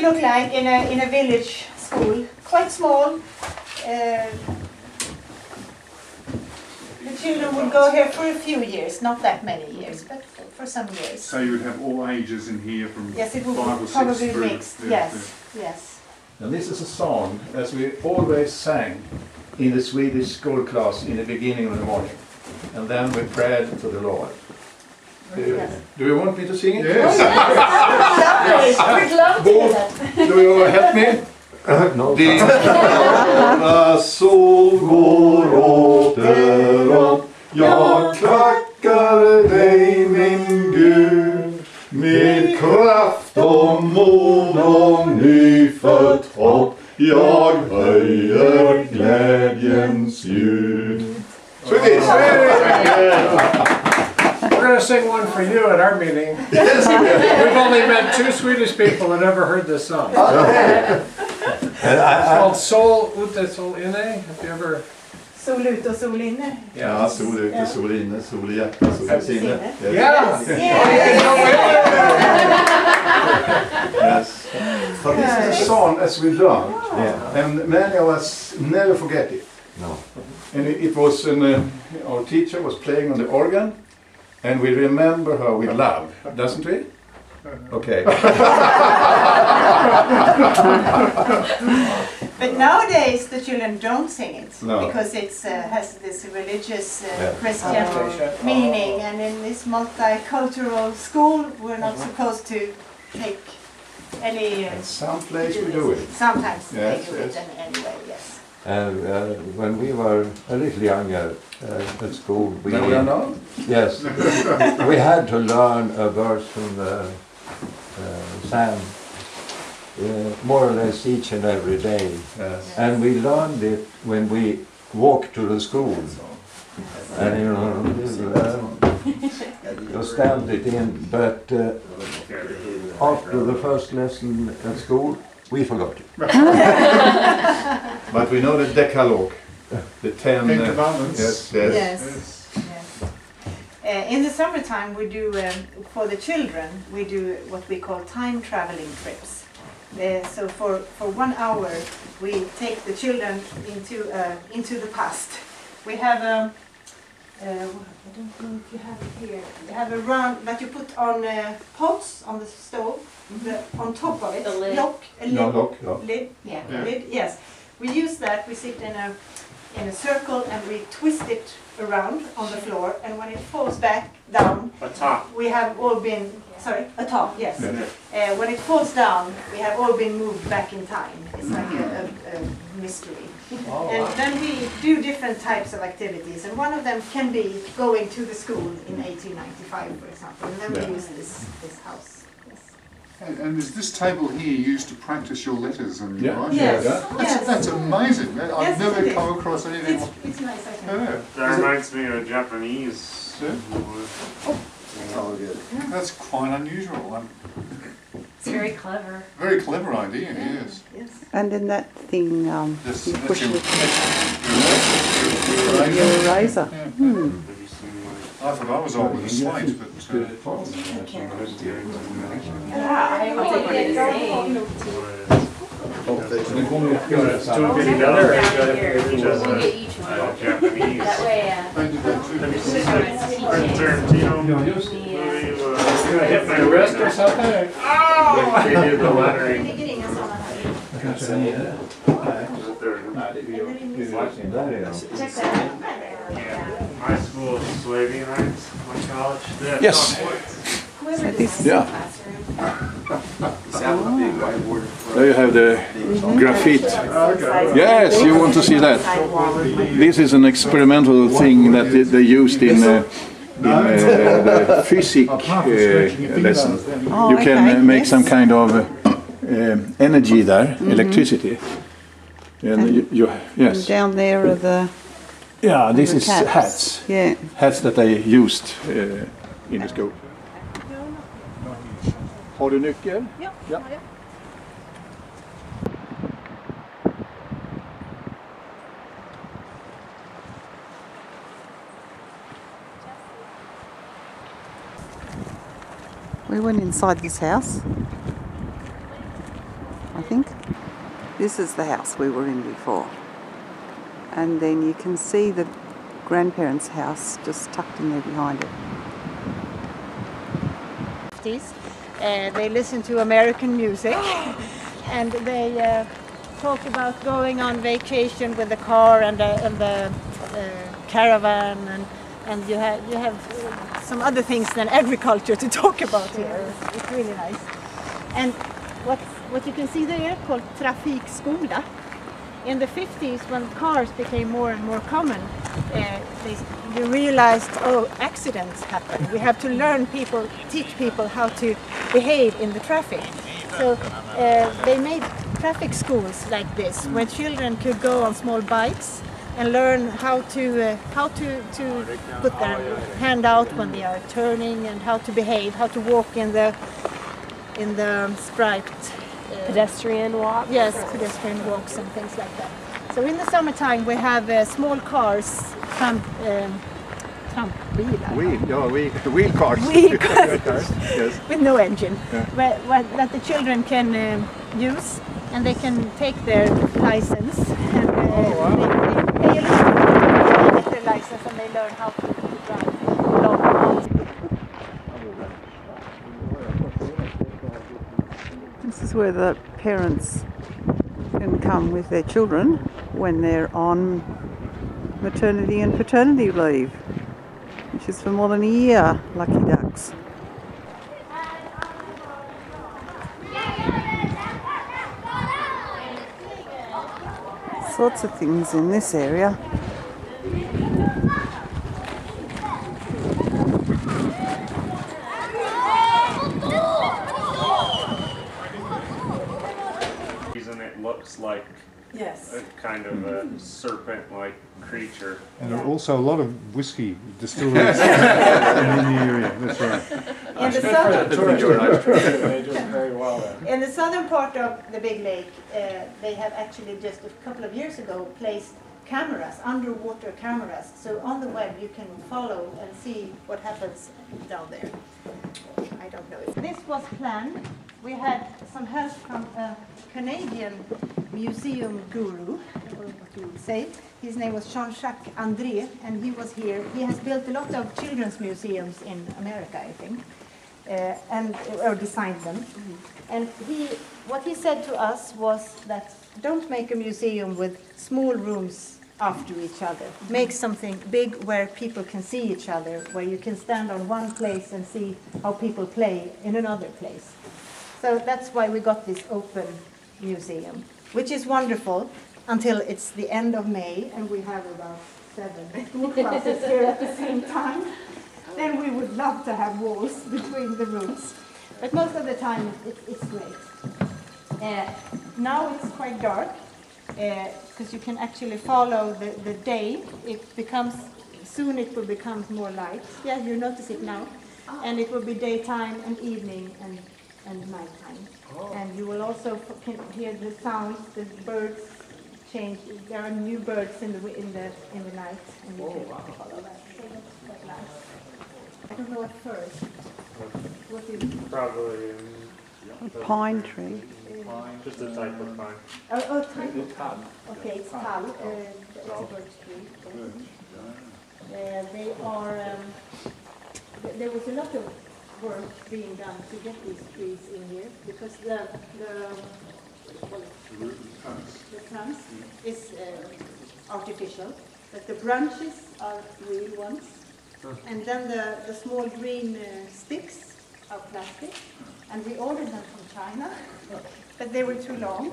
look like in a village school, quite small. The children would go here for a few years, not that many years, but for some years. So you would have all ages in here from yes, it would 5 or 6 probably through. mixed. Yes, yes. And this is a song as we always sang in the Swedish school class in the beginning of the morning. And then we prayed to the Lord. Do you want me to sing it? Yes. We'd love to hear that. Do you help me? No. Din ljuva sol går återåt. Jag tackar dig min Gud med kraft och mod och nyfött hopp. Jag höjer glädjens ljud. Swedish! We're going to sing one for you at our meeting. We've only met 2 Swedish people that ever heard this song. It's called Sol ute, sol inne. Have you ever? Sol ut och sol inne. Ja, sol ute, sol inne, sol i hjärtat, sol i sinnet. Yeah. Yes. But this is a song as we learned, and many of us never forget it. No. And it was our teacher was playing on the organ, and we remember her with love, doesn't we? Okay. But nowadays the children don't sing it because it has this religious Christian meaning, and in this multicultural school we're not supposed to take any. Some place we do it. Sometimes Yes, they do yes. it anyway. Yes. When we were a little younger at school, we yes, we had to learn a verse from the Psalm more or less each and every day, and we learned it when we walked to the school, and you know, you stamped it in. But after the first lesson at school, we forgot it. But we know the Decalogue, the 10 commandments. Yes. In the summertime we do, for the children, we do what we call time traveling trips. So for 1 hour we take the children into the past. We have I don't know if you have it here. We have a round that you put on pots on the stove. On top of it, the lid. Lid. Yeah, lid. Yes, we use that. We sit in a circle and we twist it around on the floor. And when it falls back down, we have all been atop. Yes. When it falls down, we have all been moved back in time. It's like a mystery. And then we do different types of activities. And one of them can be going to the school in 1895, for example. And then we use this house. And is this table here used to practice your letters and writing? Yes. That's amazing. I've never come across anything. It's nice, I think. That reminds me of Japanese. That's quite unusual. It's very clever. Very clever idea, yes. And then that thing, you push it. Your eraser. I thought I was old with a slate, but... Japanese. That way, I did that too. Have you seen that Tarantino movie? Hit my wrist or something? Oh! They did the lettering. My school is Swabianites, my college. Yes. Yeah. There you have the graffiti. Yes, you want to see that. This is an experimental thing that they used in the physics lesson. You can make some kind of energy there, electricity. And yes. Down there are the this is hats. Yeah. Hats that they used in the school. Har du nyckel? Ja. We went inside this house. I think. This is the house we were in before. And then you can see the grandparents' house just tucked in there behind it. They listen to American music and they talk about going on vacation with the car and the caravan, and you have some other things than agriculture to talk about here. It's really nice. And what you can see there called trafikskola. In the 50s, when cars became more and more common, you realized, oh, accidents happen. We have to teach people how to behave in the traffic. So they made traffic schools like this, where children could go on small bikes and learn how to put their hand out when they are turning, and how to behave, how to walk in the striped Pedestrian walk? Yes, pedestrian walks and things like that. So in the summertime we have small cars, Wheel cars. Wheel cars. Yes. With no engine, Yeah. that the children can use, and they can take their license, and they pay a little to get their license, and they learn how to drive long roads. This is where the parents can come with their children when they're on maternity and paternity leave, which is for more than a year, lucky ducks. Sorts of things in this area. It looks like Yes. a kind of a serpent-like creature. And there are also a lot of whiskey distilleries in the area. That's right. In the southern They do very well there. In the southern part of the big lake, they have actually just a couple of years ago placed cameras, underwater cameras. So on the web you can follow and see what happens down there. I don't know if this was planned. We had some help from a Canadian museum guru, or what you would say. His name was Jean-Jacques André, and he was here. He has built a lot of children's museums in America, I think. Or designed them. And what he said to us was that don't make a museum with small rooms after each other. Make something big where people can see each other, where you can stand on one place and see how people play in another place. So that's why we got this open museum, which is wonderful until it's the end of May and we have about 7 school classes here at the same time. Then we would love to have walls between the rooms. But most of the time it's great. Now it's quite dark because you can actually follow the day. Soon it will become more light. Yeah, you notice it now. And it will be daytime and evening and nighttime. And you will also hear the sounds, the birds change. There are new birds in the night, and you can follow that. So that's quite nice. I don't know what first. What is it? Probably A pine tree. just a type of pine. Type of tall. Okay, it's tall. It's a birch tree. They are. There was a lot of work being done to get these trees in here because the trunks is artificial, but the branches are real ones, and then the small green sticks are plastic, and we ordered them from China, but they were too long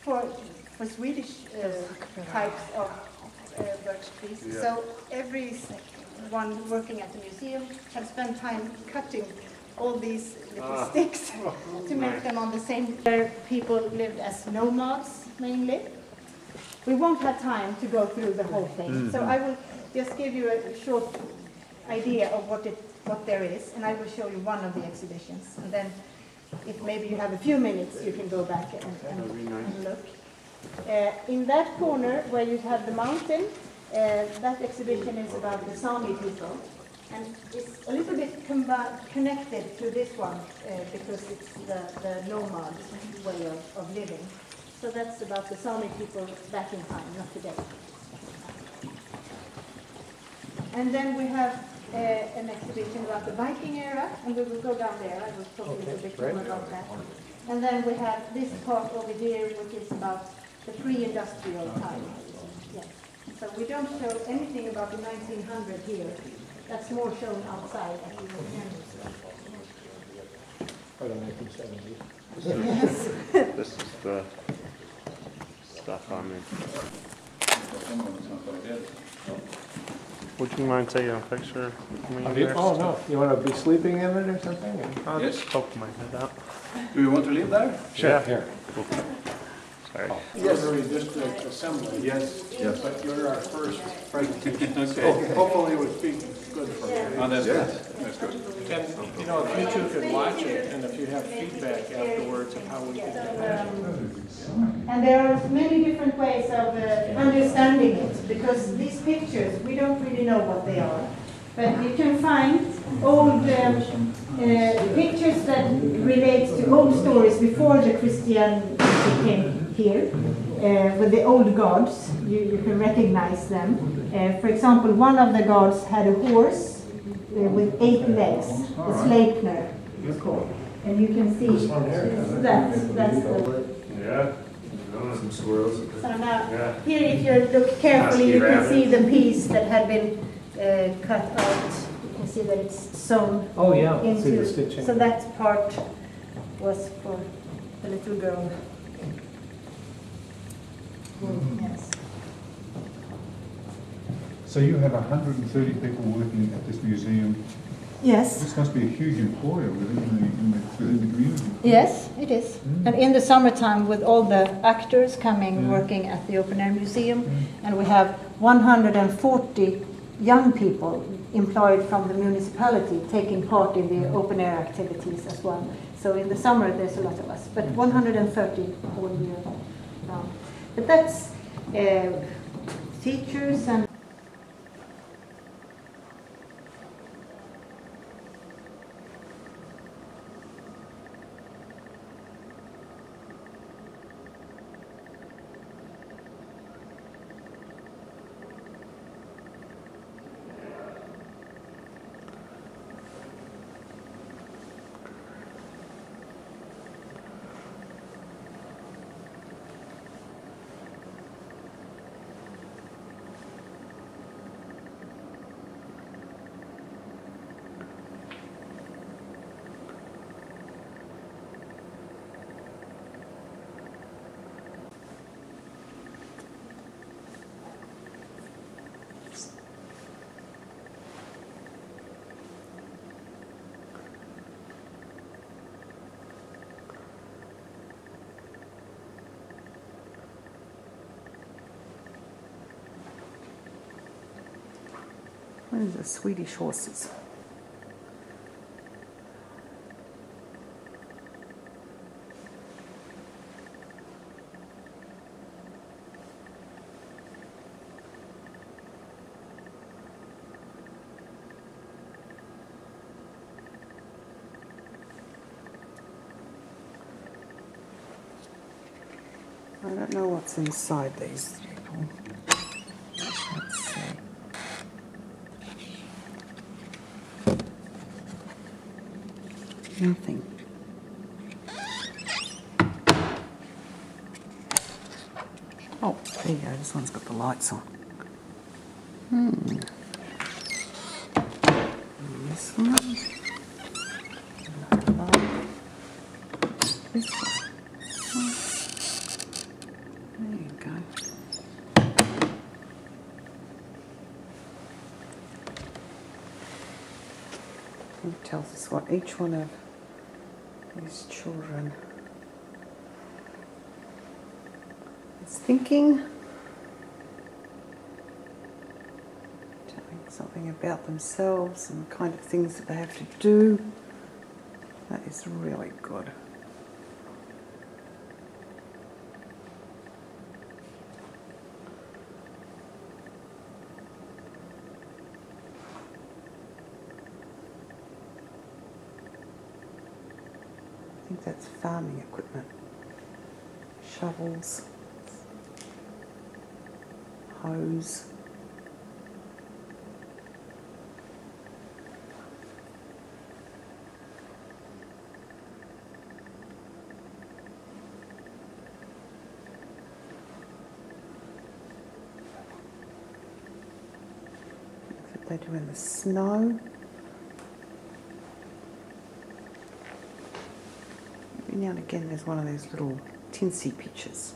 for Swedish types of birch trees. Yeah. So everyone working at the museum have spent time cutting all these little sticks to make them on the same. Where people lived as nomads mainly. We won't have time to go through the whole thing, so I will just give you a short idea of what there is, and I will show you one of the exhibitions, and then if maybe you have a few minutes, you can go back and look. In that corner where you have the mountain, that exhibition is about the Sami people. And it's a little bit connected to this one because it's the nomad way of living. So that's about the Sami people back in time, not today. And then we have an exhibition about the Viking era, and we will go down there. I will talk a little bit more about that. And then we have this part over here, which is about the pre-industrial time. Yes. So we don't show anything about the 1900 here. That's more shown outside at the Or the 1970s. Yes. This is the stuff on it. Would you mind taking a picture of me there? Oh, no. You want to be sleeping in it or something? I'll just poke my head out. Do you want to live there? Sure. Yeah. Here. Sorry. Rotary District Assembly. Yes. Yes. But you're our first president. Okay. So hopefully it would be good for you. Oh, that's good. That's good. And, you know, if you two could watch it, and if you have feedback afterwards of how we can do it. And there are many different ways of understanding it, because these pictures, we don't really know what they are. But you can find old pictures that relate to old stories before the Christianity came here, with the old gods. You can recognize them. For example, one of the gods had a horse with 8 legs, the Sleipner is called. And you can see that's the... Yeah. Some squirrels. So now, here if you look carefully, you can see the piece that had been cut out. You can see that it's sewn into. See the stitching. So that part was for the little girl. Yes. So you have 130 people working at this museum. Yes. This must be a huge employer within the community. Yes, it is. And in the summertime, with all the actors coming working at the Open Air Museum, and we have 140 young people employed from the municipality taking part in the open air activities as well. So in the summer, there's a lot of us, but 130 all year round. But that's teachers and those are Swedish horses. I don't know what's inside these people. Let's see. Nothing. Oh, there you go. This one's got the lights on. This one. This one. There you go. It tells us what each one of these children is thinking, telling something about themselves and the kind of things that they have to do. That is really good. think that's farming equipment. Shovels, hose. That's what they do in the snow. Every now and again there's one of those little tinsy pictures.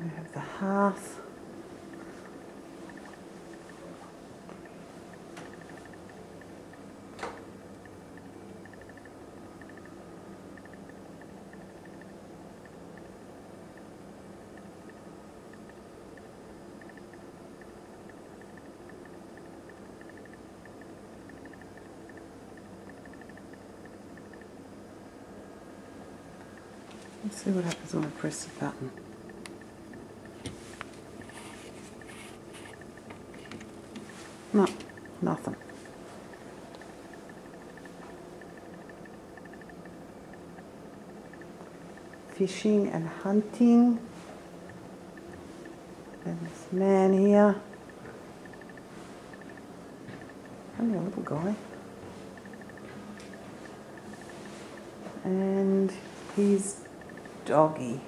We have the hearth. Let's see what happens when I press the button. No, nothing. Fishing and hunting. And this man here. Only a little guy. And his doggy.